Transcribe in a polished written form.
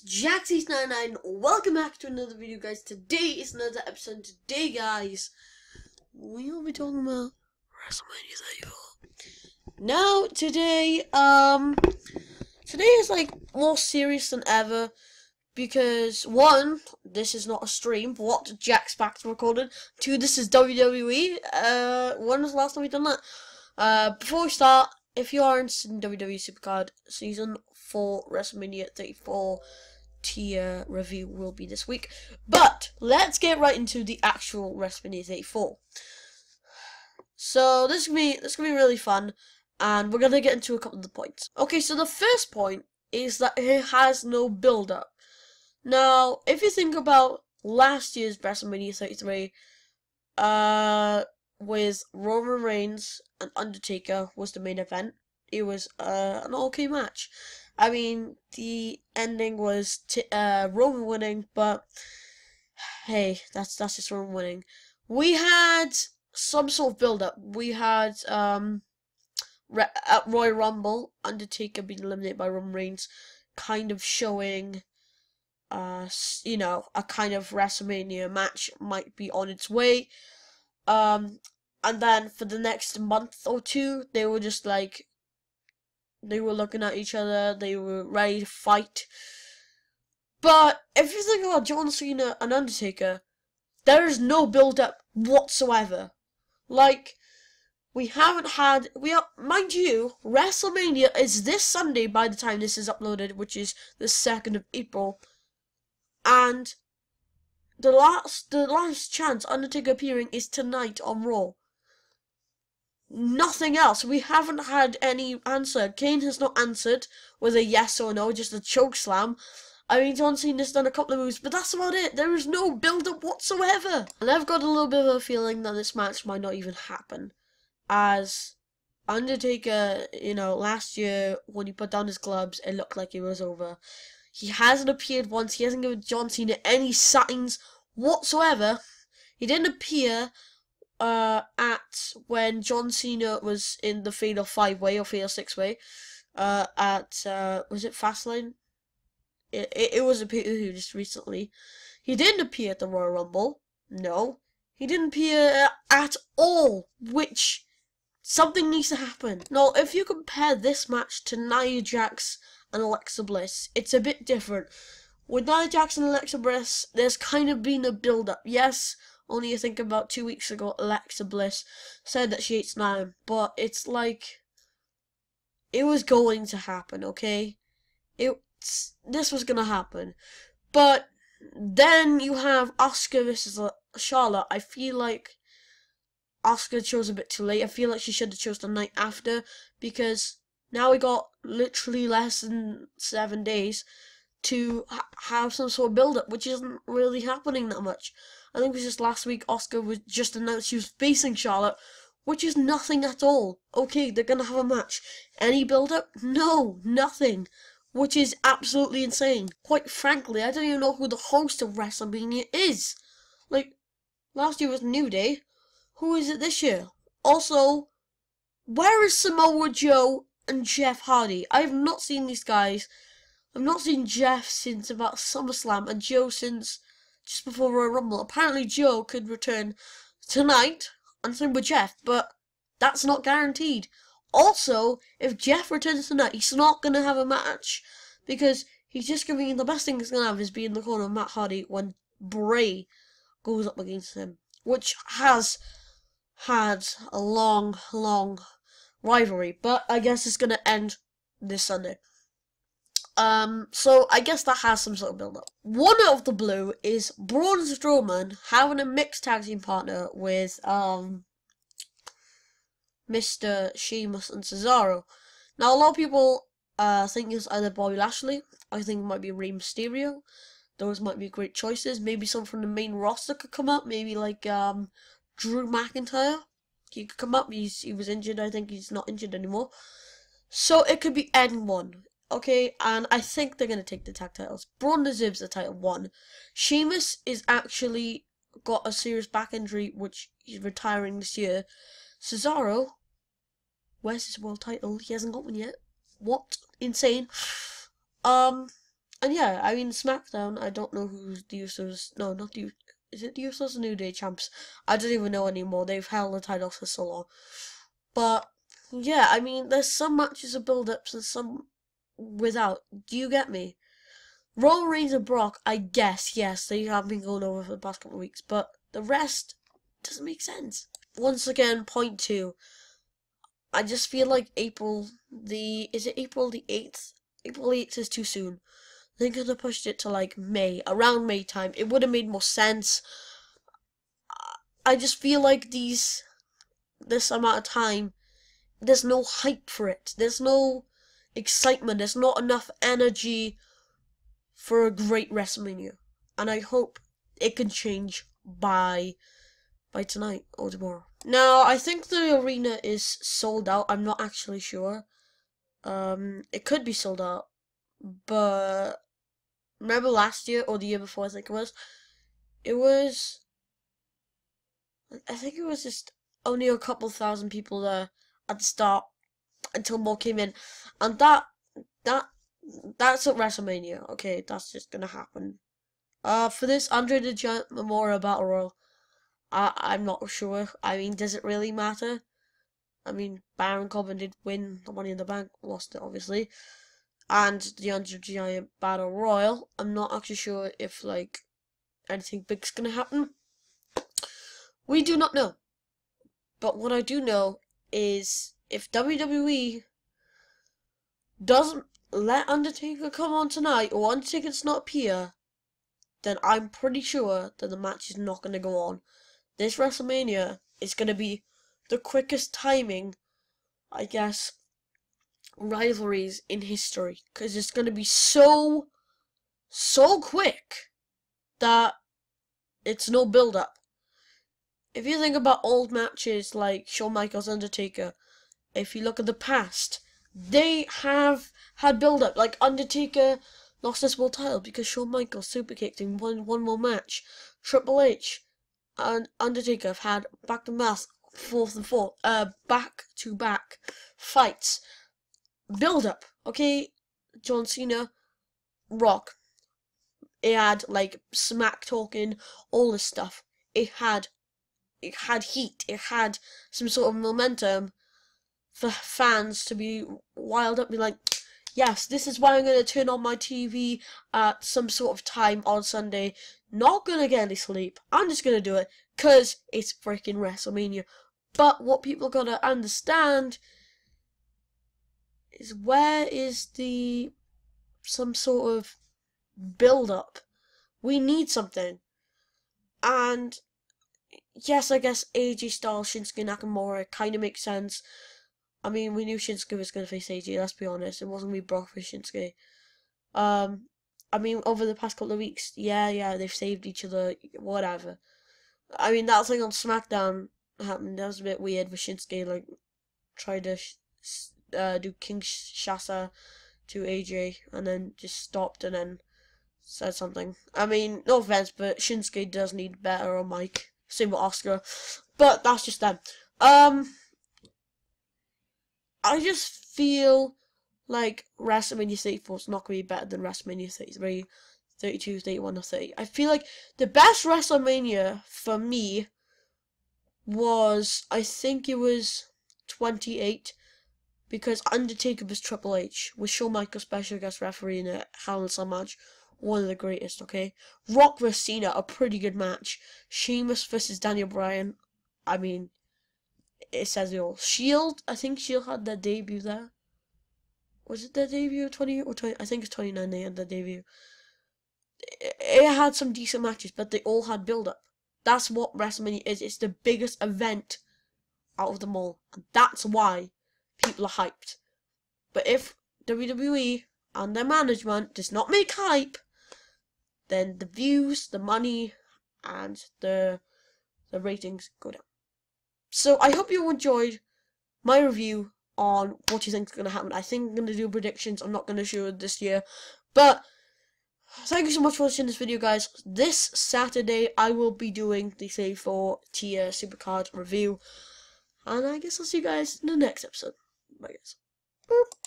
Jax99. Welcome back to another video, guys. Today is another episode. Today, guys, we will be talking about WrestleMania 34. Now, today is like more serious than ever because one, this is not a stream. What? Jack's back to recording. Two, this is WWE. When was the last time we done that? Before we start, if you are interested in WWE Supercard Season 4 WrestleMania 34 tier review will be this week. But let's get right into the actual WrestleMania 34. So this is gonna be really fun, and we're gonna get into a couple of the points. Okay, so the first point is that it has no build-up. Now, if you think about last year's WrestleMania 33, with Roman Reigns and Undertaker was the main event. It was an okay match. I mean, the ending was Roman winning, but hey, that's just Roman winning. We had some sort of build-up. We had at Royal Rumble, Undertaker being eliminated by Roman Reigns, kind of showing you know, a kind of WrestleMania match might be on its way. And then for the next month or two, they were just like, they were looking at each other, they were ready to fight. But if you think about John Cena and Undertaker, there is no build-up whatsoever. Like, mind you, WrestleMania is this Sunday by the time this is uploaded, which is the 2nd of April. And the last chance Undertaker appearing is tonight on Raw. Nothing else. We haven't had any answer. Kane has not answered with a yes or no, just a choke slam. I mean, John Cena's done a couple of moves, but that's about it. There is no build-up whatsoever. And I've got a little bit of a feeling that this match might not even happen. As Undertaker, you know, last year, when he put down his gloves, it looked like it was over. He hasn't appeared once. He hasn't given John Cena any signs whatsoever. He didn't appear at when John Cena was in the Fatal 5-Way or Fatal 6-Way was it Fastlane? It was a pay-per-view just recently. He didn't appear at the Royal Rumble. No. He didn't appear at all, which something needs to happen. Now, if you compare this match to Nia Jax and Alexa Bliss, it's a bit different. With Nia Jax and Alexa Bliss, there's kind of been a build-up. Yes, only I think about 2 weeks ago, Alexa Bliss said that she hates Nia, but it's like, it was going to happen, okay? This was gonna happen. But then you have Asuka versus Charlotte. I feel like Asuka chose a bit too late. I feel like she should have chose the night after, because now we got literally less than 7 days to have some sort of build-up, which isn't really happening that much. I think it was just last week Asuka was just announced she was facing Charlotte, which is nothing at all. Okay, they're gonna have a match. Any build-up? No, nothing. Which is absolutely insane. Quite frankly, I don't even know who the host of WrestleMania is. Like, last year was New Day. Who is it this year? Also, where is Samoa Joe and Jeff Hardy? I have not seen these guys. I've not seen Jeff since about SummerSlam, and Joe since just before Royal Rumble. Apparently Joe could return tonight, and same with Jeff, but that's not guaranteed. Also, if Jeff returns tonight, he's not going to have a match, because he's just going to be, the best thing he's going to have is be in the corner of Matt Hardy when Bray goes up against him, which has had a long rivalry, but I guess it's going to end this Sunday. So I guess that has some sort of build-up. One out of the blue is Braun Strowman having a mixed tag team partner with Mr. Sheamus and Cesaro. Now, a lot of people think it's either Bobby Lashley. I think it might be Rey Mysterio. Those might be great choices. Maybe someone from the main roster could come up. Maybe like Drew McIntyre. He could come up. He was injured. I think he's not injured anymore. So it could be anyone. Okay, and I think they're going to take the tag titles. Braun deserves the title 1. Sheamus is actually got a serious back injury, which he's retiring this year. Cesaro, where's his world title? He hasn't got one yet. What? Insane. And yeah, I mean, SmackDown, I don't know who's the Usos. No, not the. Is it the Usos or New Day champs? I don't even know anymore. They've held the title for so long. But yeah, I mean, there's some matches of build-ups and some without. Do you get me? Roman Reigns and Brock, I guess, yes, they have been going over for the past couple of weeks, but the rest doesn't make sense. Once again, point two. I just feel like is it April the 8th? April 8th is too soon. They could have pushed it to like May, around May time. It would have made more sense. I just feel like this amount of time, there's no hype for it. There's no excitement. There's not enough energy for a great WrestleMania. And I hope it can change by tonight or tomorrow. Now, I think the arena is sold out. I'm not actually sure. It could be sold out. But remember last year or the year before, I think I think it was just only a couple thousand people there at the start until more came in. And that's at WrestleMania. Okay, that's just gonna happen. For this Andre the Giant Memorial Battle Royal, I'm not sure. I mean, does it really matter? I mean, Baron Corbin did win the Money in the Bank, lost it obviously. And the Andre the Giant Battle Royal, I'm not actually sure if like anything big's gonna happen. We do not know. But what I do know is if WWE doesn't let Undertaker come on tonight or Undertaker does not appear, then I'm pretty sure that the match is not going to go on. This WrestleMania is going to be the quickest timing, I guess, rivalries in history. Because it's going to be so quick that it's no build-up. If you think about old matches like Shawn Michaels Undertaker, if you look at the past, they have had build-up. Like Undertaker lost his world title because Shawn Michaels super kicked him, won one more match. Triple H and Undertaker have had back-to-back fights. Build-up, okay? John Cena, Rock. It had like smack talking, all this stuff. It had heat. It had some sort of momentum for fans to be wild up, be like, yes, this is why I'm going to turn on my TV at some sort of time on Sunday. Not going to get any sleep. I'm just going to do it because it's freaking WrestleMania. But what people got to understand is where is some sort of build-up. We need something. And yes, I guess AJ Styles, Shinsuke Nakamura kind of makes sense. I mean, we knew Shinsuke was going to face AJ, let's be honest. It wasn't going to be Brock versus Shinsuke. I mean, over the past couple of weeks, yeah, they've saved each other, whatever. I mean, that thing on SmackDown happened. That was a bit weird with Shinsuke, like, tried to do Kinshasa to AJ, and then just stopped and then said something. I mean, no offense, but Shinsuke does need better on mic. Same with Oscar. But that's just them. I just feel like WrestleMania 34 is not going to be better than WrestleMania 33, 32, 31, or 30. I feel like the best WrestleMania for me was, I think it was 28, because Undertaker vs Triple H with Shawn Michaels special guest referee in a Hell in a Cell match. One of the greatest, okay? Rock vs Cena, a pretty good match. Sheamus versus Daniel Bryan, I mean, it says it all. Shield, I think Shield had their debut there. Was it their debut 20 or 20? I think it's 29 they had their debut. It had some decent matches, but they all had build-up. That's what WrestleMania is. It's the biggest event out of them all. And that's why people are hyped. But if WWE and their management does not make hype, then the views, the money, and the ratings go down. So I hope you enjoyed my review on what you think is going to happen. I think I'm going to do predictions. I'm not going to show it this year. But thank you so much for watching this video, guys. This Saturday, I will be doing the 34 tier supercard review. And I guess I'll see you guys in the next episode. Bye, guys. Boop.